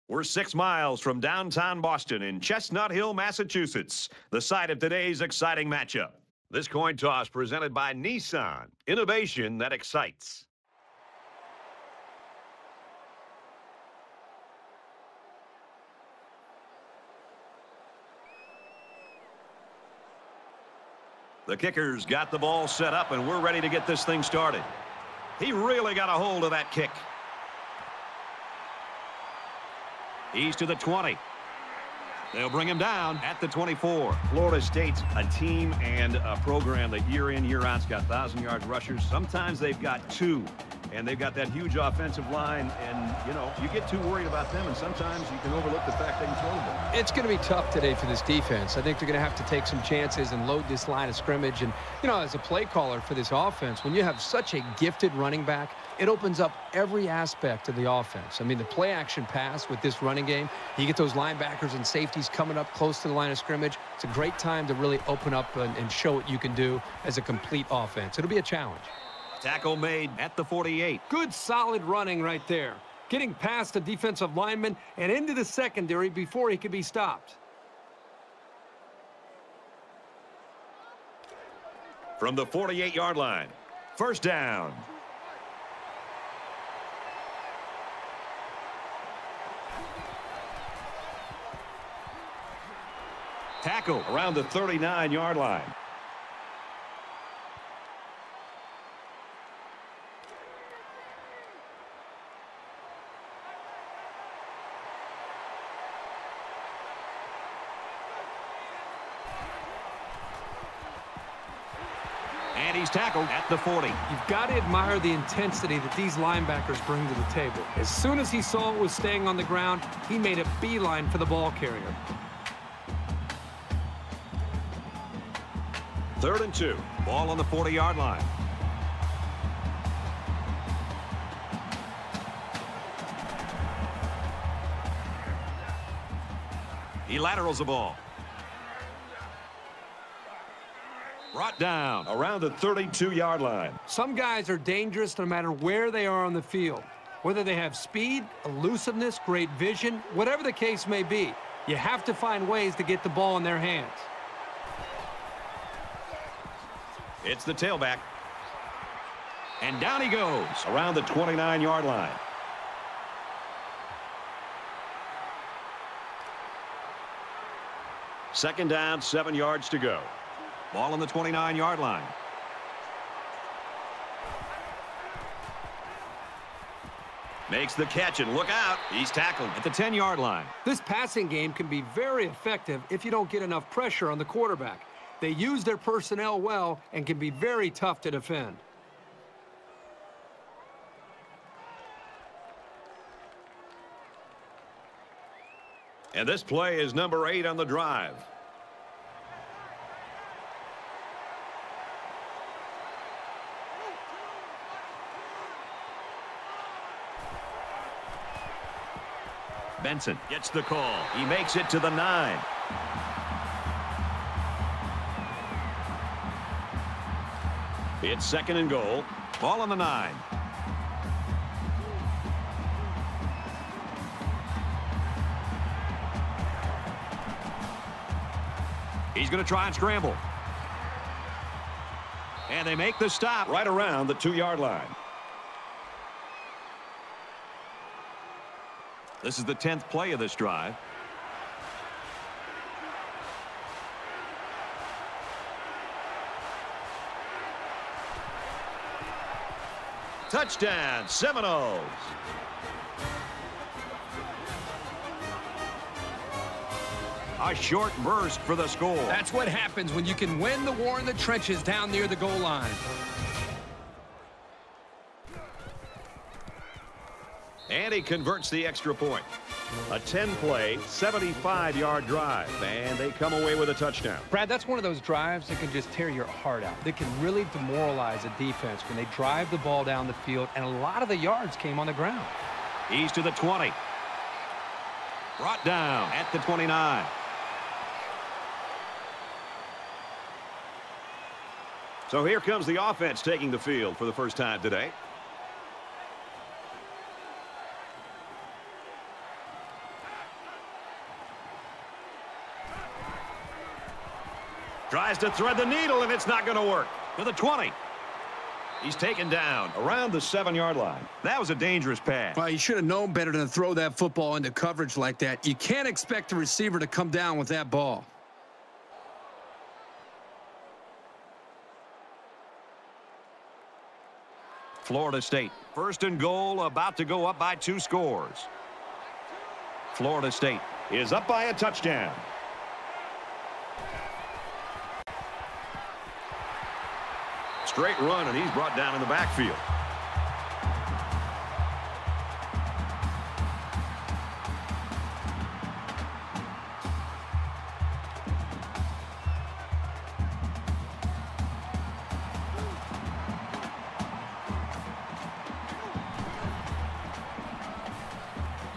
We're 6 miles from downtown Boston in Chestnut Hill, Massachusetts, the site of today's exciting matchup. This coin toss presented by Nissan, innovation that excites. The kicker's got the ball set up, and we're ready to get this thing started. He really got a hold of that kick. He's to the 20. They'll bring him down at the 24. Florida State's a team and a program that year in, year out's got 1,000-yard rushers. Sometimes they've got 2, and they've got that huge offensive line. And, you know, you get too worried about them, and sometimes you can overlook the fact they can throw the ball. It's going to be tough today for this defense. I think they're going to have to take some chances and load this line of scrimmage. And, you know, as a play caller for this offense, when you have such a gifted running back, it opens up every aspect of the offense. I mean, the play-action pass with this running game, you get those linebackers and safeties coming up close to the line of scrimmage. It's a great time to really open up and show what you can do as a complete offense. It'll be a challenge. Tackle made at the 48. Good, solid running right there. Getting past the defensive lineman and into the secondary before he could be stopped. From the 48-yard line, first down. Tackle around the 39-yard line. And he's tackled at the 40. You've got to admire the intensity that these linebackers bring to the table. As soon as he saw it was staying on the ground, he made a beeline for the ball carrier. 3rd and 2. Ball on the 40-yard line. He laterals the ball. Brought down around the 32-yard line. Some guys are dangerous no matter where they are on the field. Whether they have speed, elusiveness, great vision, whatever the case may be, you have to find ways to get the ball in their hands. It's the tailback. And down he goes around the 29-yard line. Second down, 7 yards to go. Ball on the 29-yard line. Makes the catch, and look out. He's tackled at the 10-yard line. This passing game can be very effective if you don't get enough pressure on the quarterback. They use their personnel well and can be very tough to defend. And this play is number 8 on the drive. Benson gets the call. He makes it to the 9. It's 2nd and goal. Ball on the 9. He's going to try and scramble. And they make the stop right around the 2-yard line. This is the 10th play of this drive. Touchdown, Seminoles. A short burst for the score. That's what happens when you can win the war in the trenches down near the goal line. And he converts the extra point. A 10-play, 75-yard drive, and they come away with a touchdown. Brad, that's one of those drives that can just tear your heart out. That can really demoralize a defense when they drive the ball down the field, and a lot of the yards came on the ground. He's to the 20. Brought down at the 29. So here comes the offense taking the field for the first time today. Tries to thread the needle, and it's not going to work. To the 20. He's taken down around the 7-yard line. That was a dangerous pass. Well, you should have known better than to throw that football into coverage like that. You can't expect the receiver to come down with that ball. Florida State, 1st and goal, about to go up by 2 scores. Florida State is up by a touchdown. Straight run, and he's brought down in the backfield.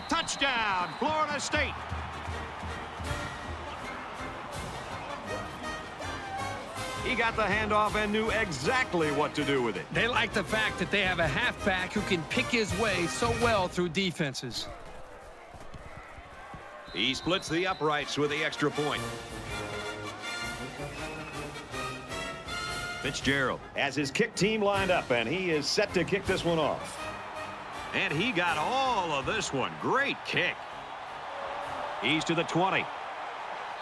Touchdown, Florida State. He got the handoff and knew exactly what to do with it. They like the fact that they have a halfback who can pick his way so well through defenses. He splits the uprights with the extra point. Fitzgerald has his kick team lined up, and he is set to kick this one off. And he got all of this one. Great kick. He's to the 20.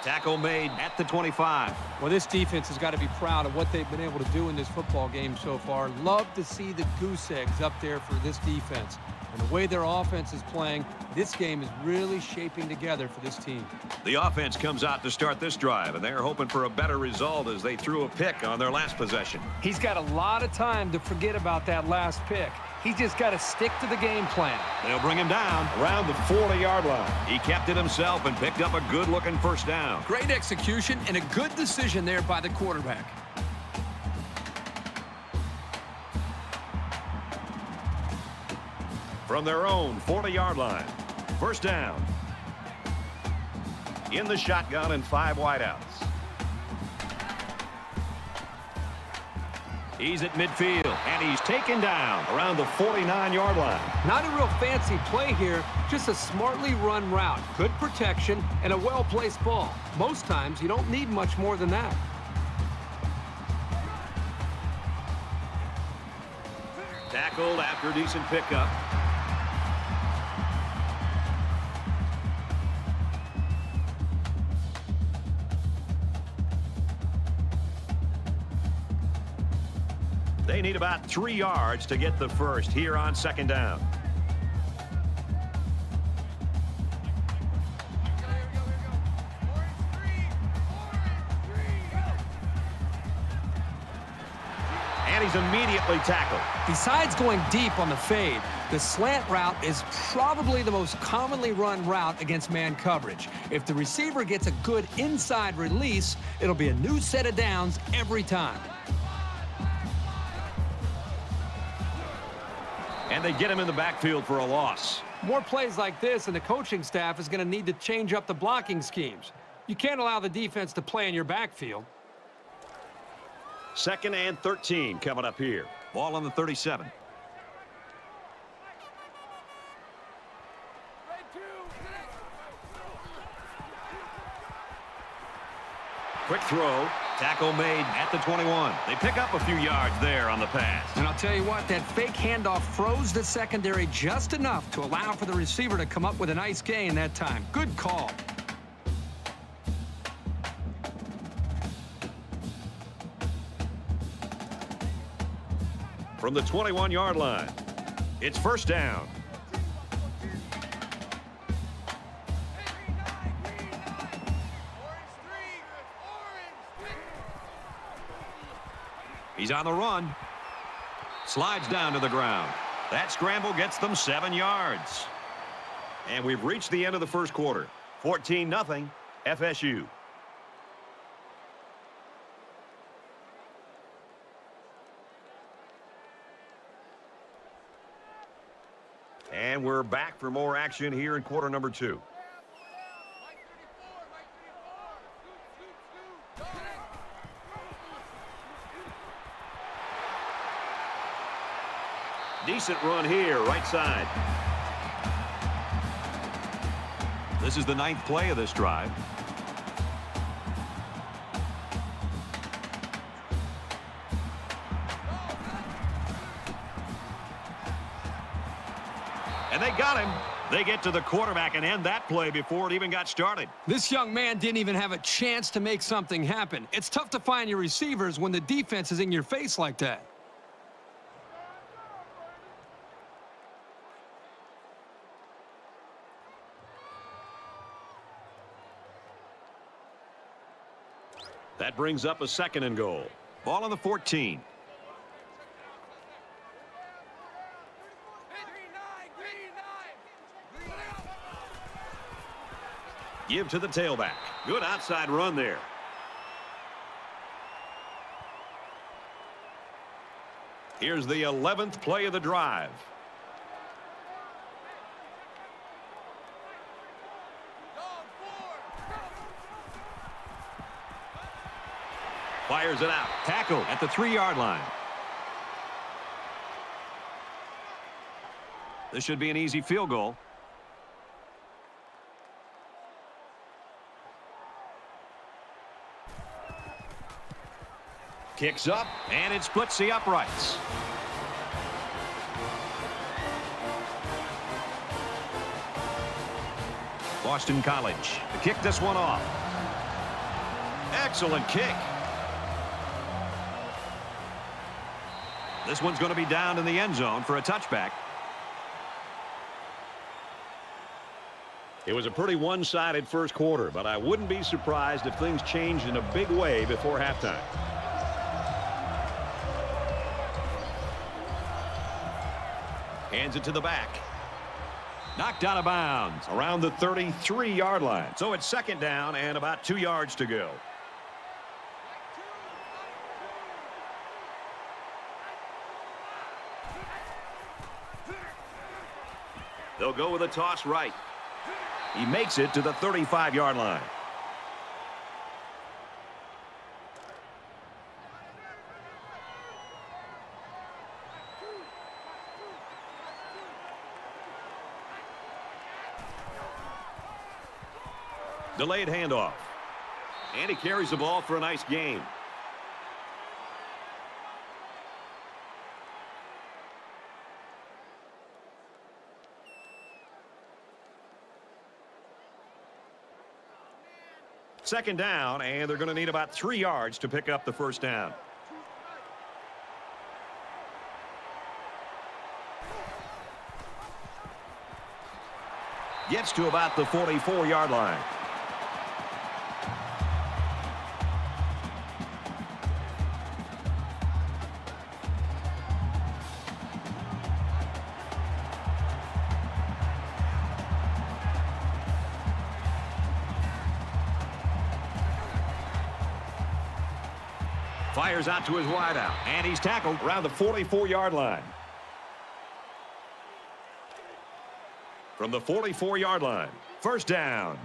Tackle made at the 25. Well, this defense has got to be proud of what they've been able to do in this football game so far. Love to see the goose eggs up there for this defense. And the way their offense is playing, this game is really shaping together for this team. The offense comes out to start this drive, and they're hoping for a better result as they threw a pick on their last possession. He's got a lot of time to forget about that last pick. He's just got to stick to the game plan. They'll bring him down around the 40-yard line. He kept it himself and picked up a good-looking first down. Great execution and a good decision there by the quarterback. From their own 40-yard line, first down. In the shotgun and 5 wideouts. He's at midfield, and he's taken down around the 49-yard line. Not a real fancy play here, just a smartly run route. Good protection and a well-placed ball. Most times, you don't need much more than that. Tackled after a decent pickup. They need about 3 yards to get the first here on second down. And he's immediately tackled. Besides going deep on the fade, the slant route is probably the most commonly run route against man coverage. If the receiver gets a good inside release, it'll be a new set of downs every time. And they get him in the backfield for a loss. More plays like this, and the coaching staff is going to need to change up the blocking schemes. You can't allow the defense to play in your backfield. 2nd and 13 coming up here. Ball on the 37. Quick throw. Tackle made at the 21. They pick up a few yards there on the pass. And I'll tell you what, that fake handoff froze the secondary just enough to allow for the receiver to come up with a nice gain that time. Good call. From the 21-yard line, it's first down. He's on the run. Slides down to the ground. That scramble gets them 7 yards. And we've reached the end of the first quarter. 14-0 FSU. And we're back for more action here in quarter number 2. Decent run here, right side. This is the 9th play of this drive. And they got him. They get to the quarterback and end that play before it even got started. This young man didn't even have a chance to make something happen. It's tough to find your receivers when the defense is in your face like that. That brings up a 2nd and goal. Ball on the 14. Give to the tailback. Good outside run there. Here's the 11th play of the drive. Fires it out. Tackle at the 3-yard line. This should be an easy field goal. Kicks up, and it splits the uprights. Boston College to kick this one off. Excellent kick. This one's going to be down in the end zone for a touchback. It was a pretty one-sided first quarter, but I wouldn't be surprised if things changed in a big way before halftime. Hands it to the back. Knocked out of bounds around the 33-yard line. So it's 2nd down and about 2 yards to go. They'll go with a toss right. He makes it to the 35-yard line. Delayed handoff. And he carries the ball for a nice gain. Second down, and they're going to need about 3 yards to pick up the first down. Gets to about the 44-yard line. Fires out to his wideout, and he's tackled around the 44-yard line. From the 44-yard line, first down.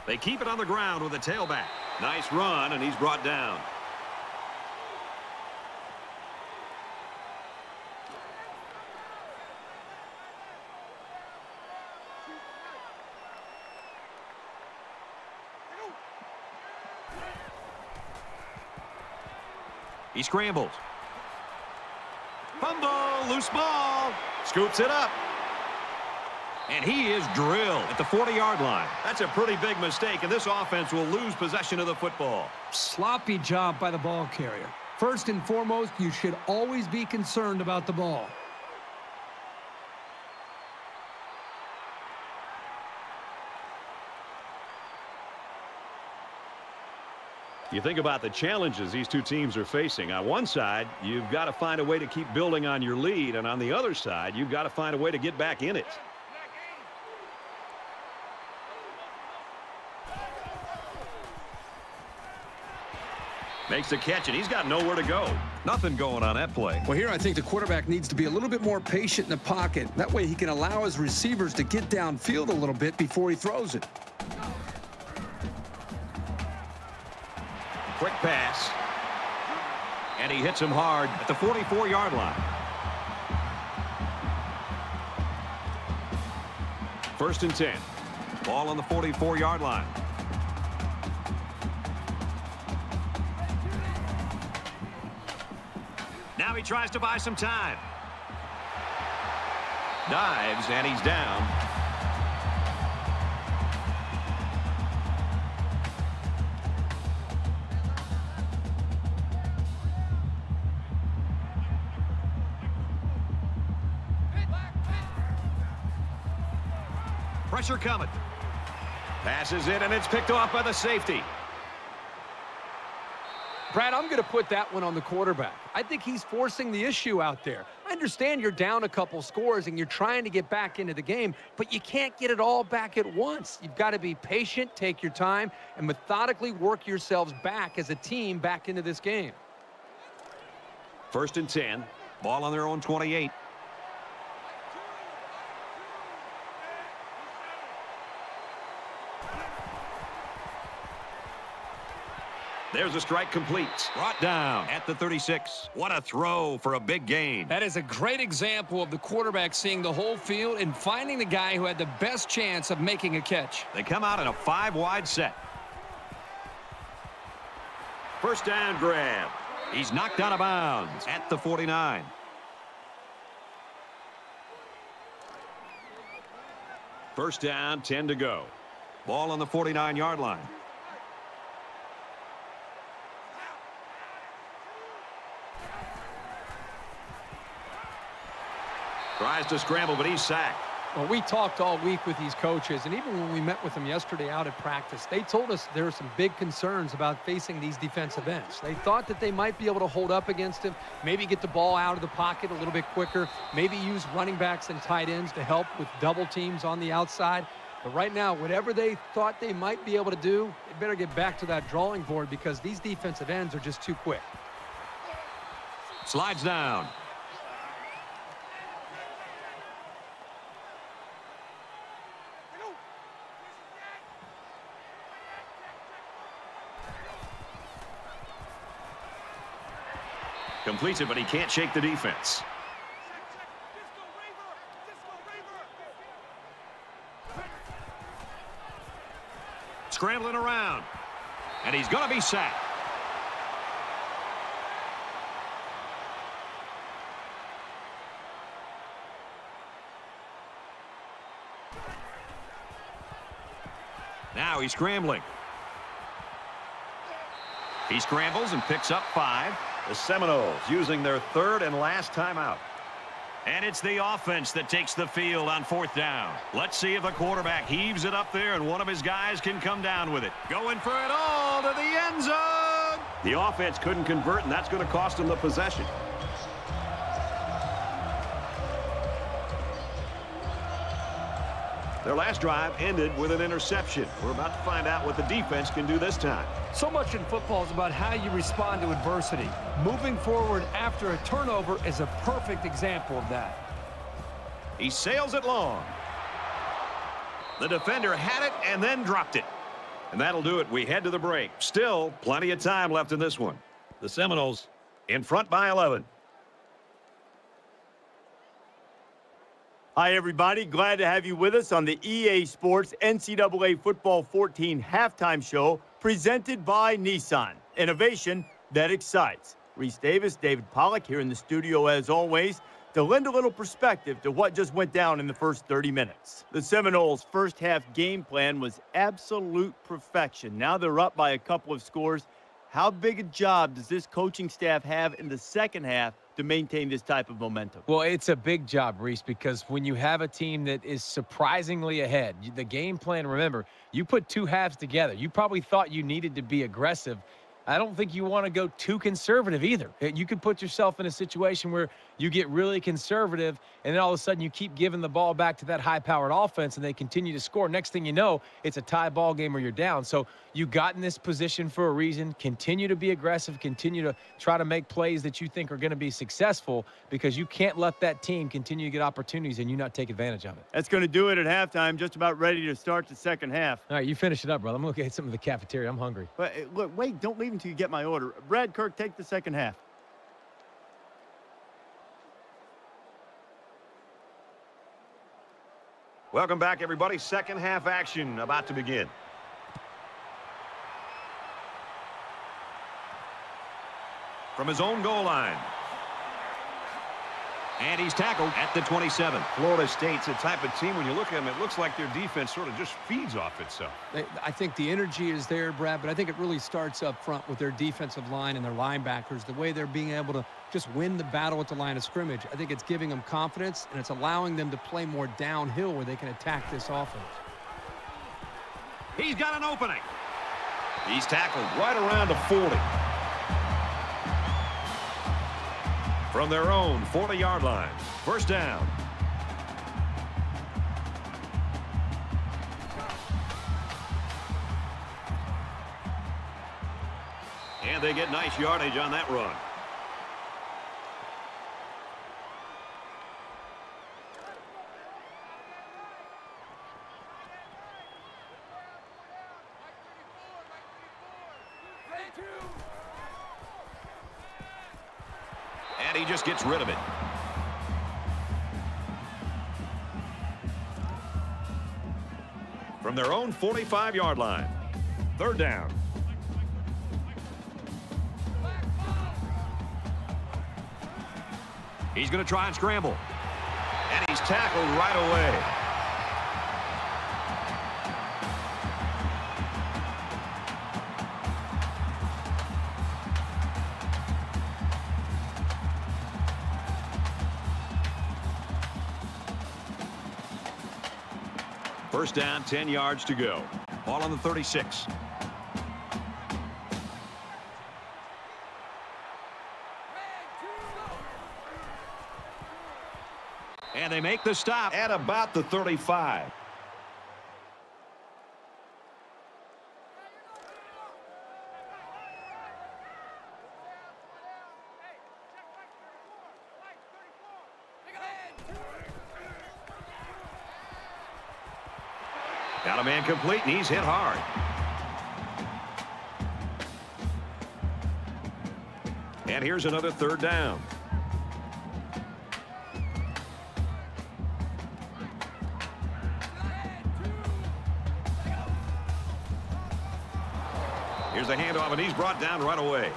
They keep it on the ground with a tailback. Nice run, and he's brought down. He scrambles. Fumble, loose ball. Scoops it up. And he is drilled at the 40-yard line. That's a pretty big mistake, and this offense will lose possession of the football. Sloppy job by the ball carrier. First and foremost, you should always be concerned about the ball. You think about the challenges these two teams are facing. On one side, you've got to find a way to keep building on your lead, and on the other side, you've got to find a way to get back in it. Makes the catch, and he's got nowhere to go. Nothing going on that play. Well, here I think the quarterback needs to be a little bit more patient in the pocket. That way he can allow his receivers to get downfield a little bit before he throws it. Quick pass. And he hits him hard at the 44-yard line. First and 10. Ball on the 44-yard line. Now he tries to buy some time. Dives, and he's down. Pressure coming. Passes it, and it's picked off by the safety. Brad, I'm going to put that one on the quarterback. I think he's forcing the issue out there. I understand you're down a couple scores and you're trying to get back into the game, but you can't get it all back at once. You've got to be patient, take your time, and methodically work yourselves back as a team back into this game. 1st and 10. Ball on their own 28. There's a strike complete. Brought down at the 36. What a throw for a big gain. That is a great example of the quarterback seeing the whole field and finding the guy who had the best chance of making a catch. They come out in a 5-wide set. 1st down grab. He's knocked out of bounds at the 49. First down, 10 to go. Ball on the 49-yard line. Tries to scramble, but he's sacked. Well, we talked all week with these coaches, and even when we met with them yesterday out at practice, they told us there are some big concerns about facing these defensive ends. They thought that they might be able to hold up against him, maybe get the ball out of the pocket a little bit quicker, maybe use running backs and tight ends to help with double teams on the outside. But right now, whatever they thought they might be able to do, they better get back to that drawing board because these defensive ends are just too quick. Slides down. Completes it, but he can't shake the defense. Scrambling around. And he's going to be sacked. Now he's scrambling. He scrambles and picks up 5. The Seminoles using their 3rd and last timeout. And it's the offense that takes the field on 4th down. Let's see if the quarterback heaves it up there and one of his guys can come down with it. Going for it all to the end zone. The offense couldn't convert, and that's going to cost them the possession. Their last drive ended with an interception. We're about to find out what the defense can do this time. So much in football is about how you respond to adversity. Moving forward after a turnover is a perfect example of that. He sails it long. The defender had it and then dropped it. And that'll do it. We head to the break. Still plenty of time left in this one. The Seminoles in front by 11. Hi, everybody. Glad to have you with us on the EA Sports NCAA Football 14 halftime show presented by Nissan. Innovation that excites. Reese Davis, David Pollack here in the studio as always to lend a little perspective to what just went down in the first 30 minutes. The Seminoles' first half game plan was absolute perfection. Now they're up by a couple of scores. How big a job does this coaching staff have in the second half to maintain this type of momentum? Well, it's a big job, Reese, because when you have a team that is surprisingly ahead, the game plan, remember, you put 2 halves together. You probably thought you needed to be aggressive. I don't think you want to go too conservative either. You could put yourself in a situation where you get really conservative, and then all of a sudden you keep giving the ball back to that high-powered offense, and they continue to score. Next thing you know, it's a tie ball game or you're down. So you got in this position for a reason. Continue to be aggressive. Continue to try to make plays that you think are going to be successful because you can't let that team continue to get opportunities and you not take advantage of it. That's going to do it at halftime. Just about ready to start the second half. All right, you finish it up, brother. I'm going to get something to the cafeteria. I'm hungry. But look, wait, don't leave until you get my order. Brad Kirk, take the second half. Welcome back, everybody. Second half action about to begin. From his own goal line, And he's tackled at the 27. Florida State's a type of team, when you look at them, it looks like their defense sort of just feeds off itself. I think the energy is there, Brad, but I think it really starts up front with their defensive line and their linebackers, the way they're being able to just win the battle at the line of scrimmage. I think it's giving them confidence, and it's allowing them to play more downhill where they can attack this offense. He's got an opening. He's tackled right around the 40. From their own 40-yard line. First down. And they get nice yardage on that run. And he just gets rid of it. From their own 45-yard line. Third down. He's going to try and scramble. And he's tackled right away. First down, 10 yards to go. Ball on the 36. And they make the stop at about the 35. Got a man complete, and he's hit hard. And here's another third down. Here's the handoff, and he's brought down right away.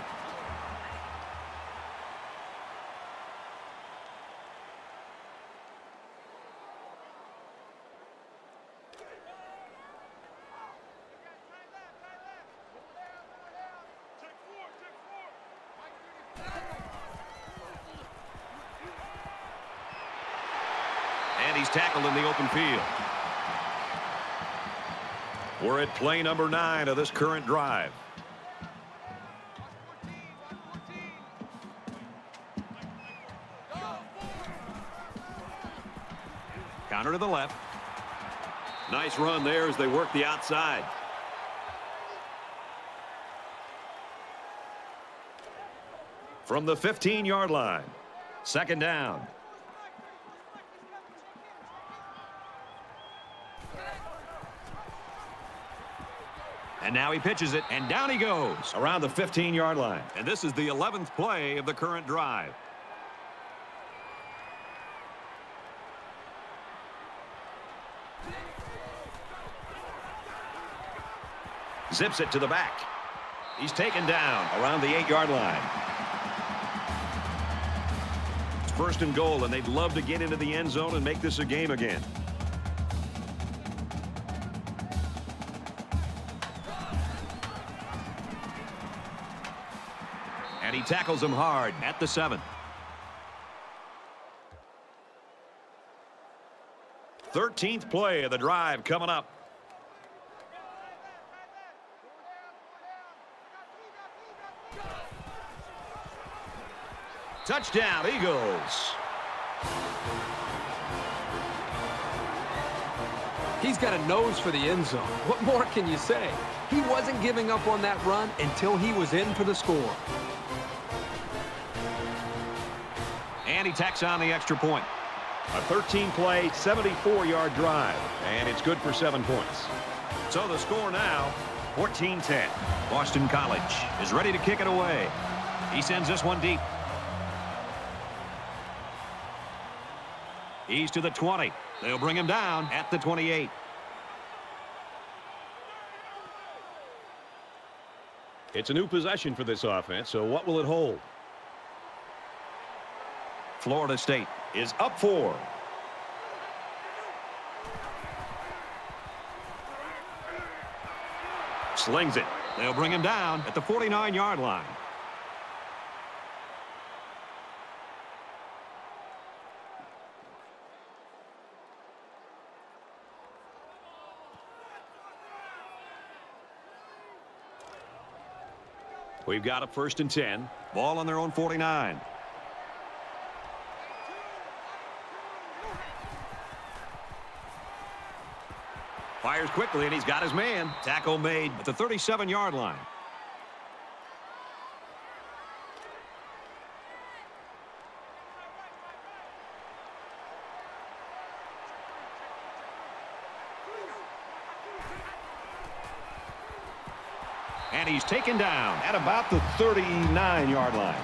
And he's tackled in the open field. We're at play number 9 of this current drive. Counter to the left. Nice run there as they work the outside. From the 15-yard line. Second down. And now he pitches it, and down he goes around the 15-yard line. And this is the 11th play of the current drive. Zips it to the back. He's taken down around the 8-yard line. It's first and goal, and they'd love to get into the end zone and make this a game again. And he tackles him hard at the 7. Thirteenth play of the drive coming up. Touchdown, Eagles. He's got a nose for the end zone. What more can you say? He wasn't giving up on that run until he was in for the score. And he tacks on the extra point. A 13-play, 74-yard drive. And it's good for 7 points. So the score now, 14-10. Boston College is ready to kick it away. He sends this one deep. He's to the 20. They'll bring him down at the 28. It's a new possession for this offense, so what will it hold? Florida State is up 4. Slings it. They'll bring him down at the 49-yard line. We've got a 1st and 10. Ball on their own 49. Fires quickly, and he's got his man. Tackle made at the 37-yard line. And he's taken down at about the 39-yard line.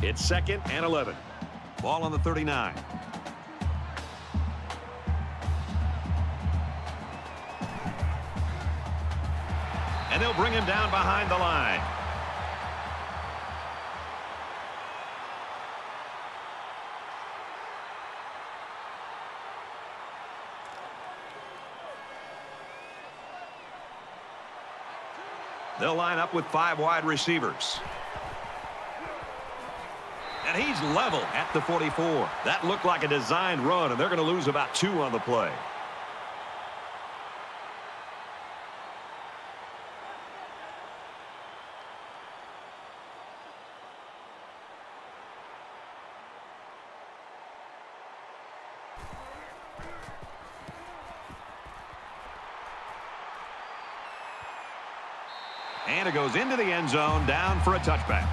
It's 2nd and 11. Ball on the 39. And they'll bring him down behind the line. They'll line up with 5 wide receivers. And he's level at the 44. That looked like a designed run, and they're going to lose about 2 on the play. And it goes into the end zone, down for a touchback.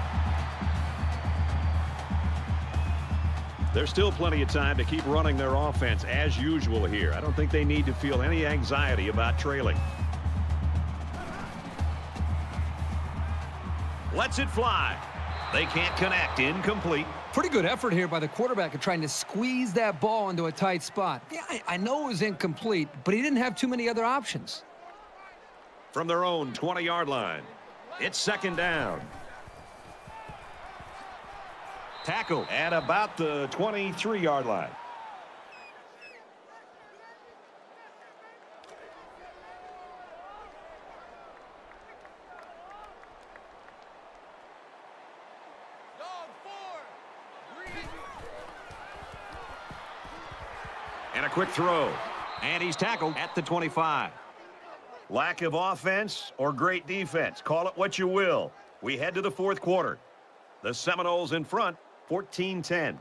There's still plenty of time to keep running their offense as usual here. I don't think they need to feel any anxiety about trailing. Lets it fly. They can't connect. Incomplete. Pretty good effort here by the quarterback of trying to squeeze that ball into a tight spot. Yeah, I know it was incomplete, but he didn't have too many other options. From their own 20-yard line, it's 2nd down. Tackle at about the 23-yard line. And a quick throw. And he's tackled at the 25. Lack of offense or great defense. Call it what you will. We head to the 4th quarter. The Seminoles in front, 14-10.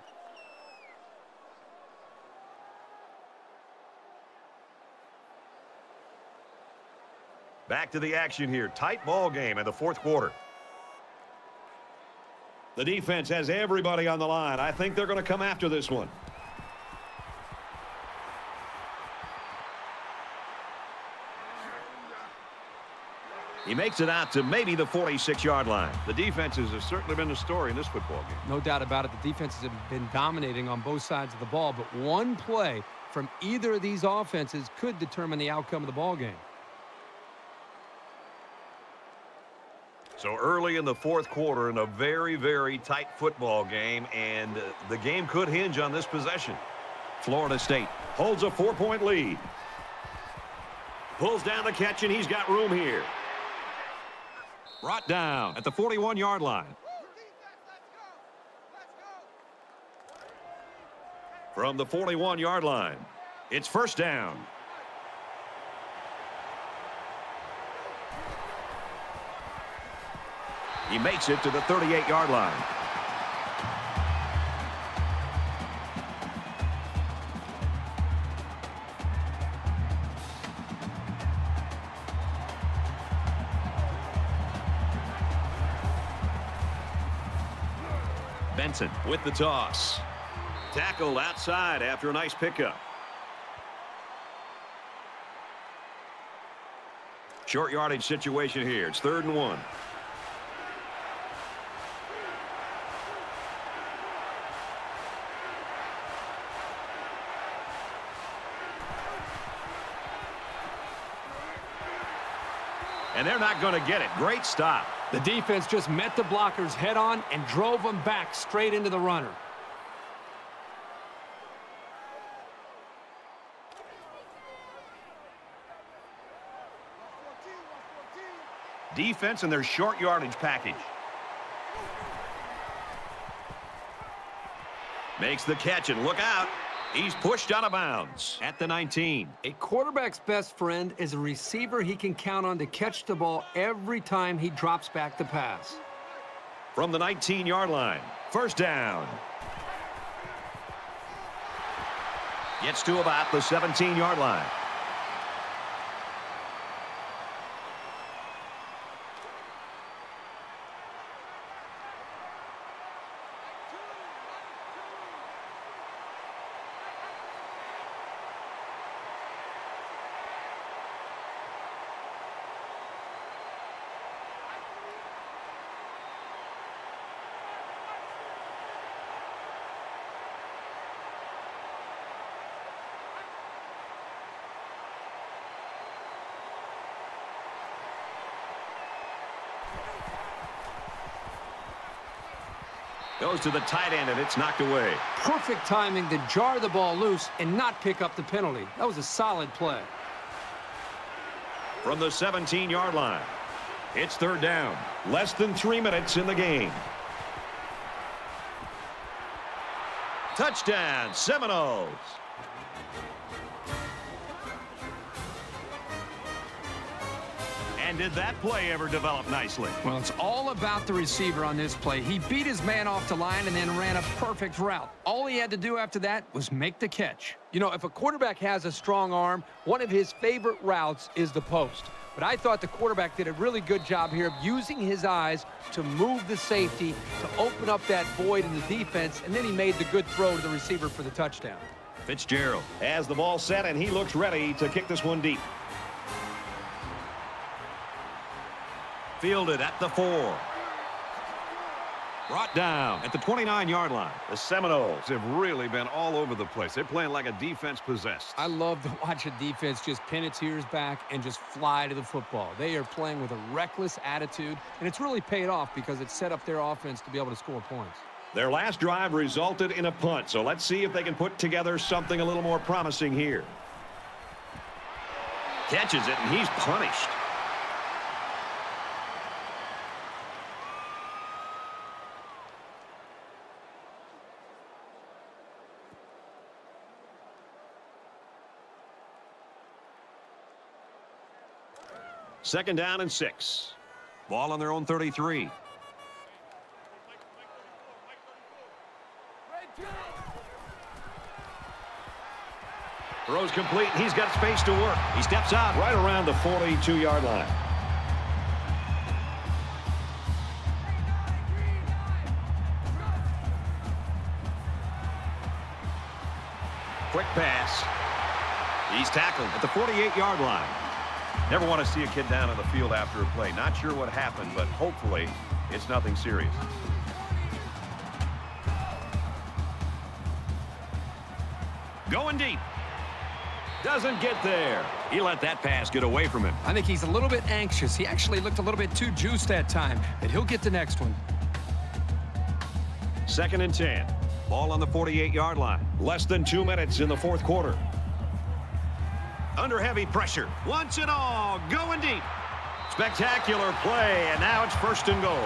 Back to the action here. Tight ball game in the 4th quarter. The defense has everybody on the line. I think they're going to come after this one. He makes it out to maybe the 46-yard line. The defenses have certainly been the story in this football game. No doubt about it. The defenses have been dominating on both sides of the ball, but one play from either of these offenses could determine the outcome of the ball game. So early in the 4th quarter in a very, very tight football game, and the game could hinge on this possession. Florida State holds a 4-point lead. Pulls down the catch, and he's got room here. Brought down at the 41-yard line. From the 41-yard line, it's 1st down. He makes it to the 38-yard line. Benson with the toss. Tackled outside after a nice pickup. Short yardage situation here. It's 3rd and 1. And they're not going to get it. Great stop. The defense just met the blockers head on and drove them back straight into the runner. Defense and their short yardage package. Makes the catch and look out. He's pushed out of bounds at the 19. A quarterback's best friend is a receiver he can count on to catch the ball every time he drops back to pass. From the 19-yard line, first down. Gets to about the 17-yard line. Goes to the tight end, and it's knocked away. Perfect timing to jar the ball loose and not pick up the penalty. That was a solid play. From the 17-yard line, it's third down. Less than 3 minutes in the game. Touchdown, Seminoles. And did that play ever develop nicely? Well, it's all about the receiver on this play. He beat his man off the line and then ran a perfect route. All he had to do after that was make the catch. You know, if a quarterback has a strong arm, one of his favorite routes is the post. But I thought the quarterback did a really good job here of using his eyes to move the safety, to open up that void in the defense, and then he made the good throw to the receiver for the touchdown. Fitzgerald has the ball set, and he looks ready to kick this one deep. Fielded at the 4. Brought down at the 29-yard line. The Seminoles have really been all over the place. They're playing like a defense possessed. I love to watch a defense just pin its ears back and just fly to the football. They are playing with a reckless attitude, and it's really paid off because it set up their offense to be able to score points. Their last drive resulted in a punt, so let's see if they can put together something a little more promising here. Catches it, and he's punished. Second down and 6. Ball on their own 33. Throws complete. He's got space to work. He steps out right around the 42-yard line. Quick pass. He's tackled at the 48-yard line. Never want to see a kid down on the field after a play. Not sure what happened, but hopefully it's nothing serious. Going deep. Doesn't get there. He let that pass get away from him. I think he's a little bit anxious. He actually looked a little bit too juiced that time, but he'll get the next one. Second and 10. Ball on the 48-yard line. Less than 2 minutes in the fourth quarter. Under heavy pressure. Once and all. Going deep. Spectacular play, and now it's first and goal.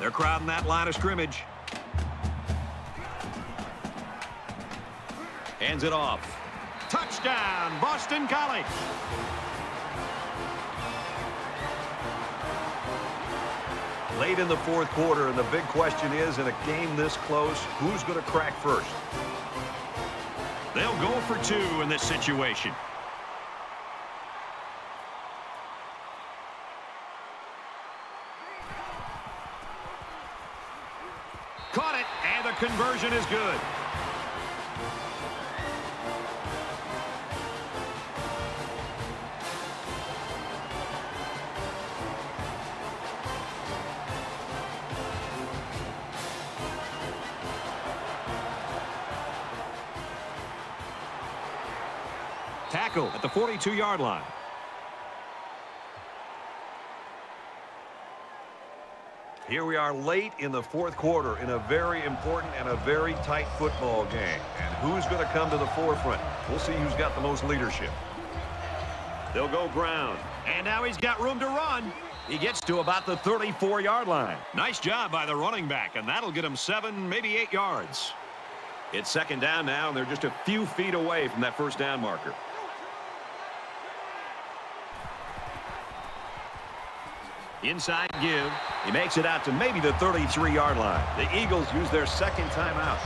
They're crowding that line of scrimmage. Hands it off. Touchdown, Boston College. Late in the fourth quarter, and the big question is, in a game this close, who's going to crack first? They'll go for 2 in this situation. Caught it, and the conversion is good. Tackle at the 42-yard line. Here we are late in the fourth quarter in a very important and a very tight football game. And who's going to come to the forefront? We'll see who's got the most leadership. They'll go ground. And now he's got room to run. He gets to about the 34-yard line. Nice job by the running back, and that'll get him 7, maybe 8 yards. It's second down now, and they're just a few feet away from that first down marker. Inside give. He makes it out to maybe the 33-yard line. The Eagles use their second timeout.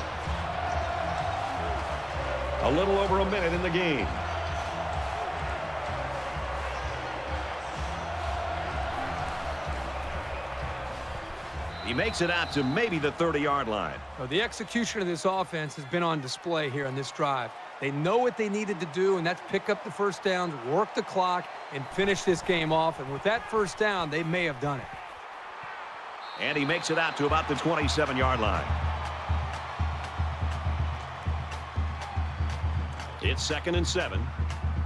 A little over a minute in the game. He makes it out to maybe the 30-yard line. Well, the execution of this offense has been on display here on this drive. They know what they needed to do, and that's pick up the first downs, work the clock, and finish this game off. And with that first down, they may have done it. And he makes it out to about the 27-yard line. It's 2nd and 7.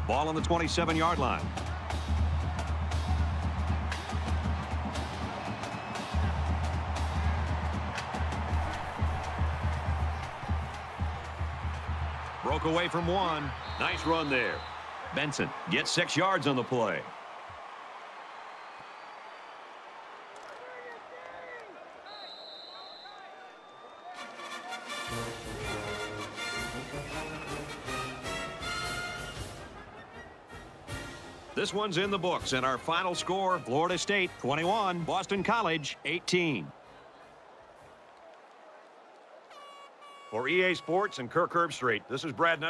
Ball on the 27-yard line. Broke away from one. Nice run there. Benson gets 6 yards on the play. This one's in the books, and our final score, Florida State 21, Boston College 18. For EA Sports and Kirk Herbstreit, this is Brad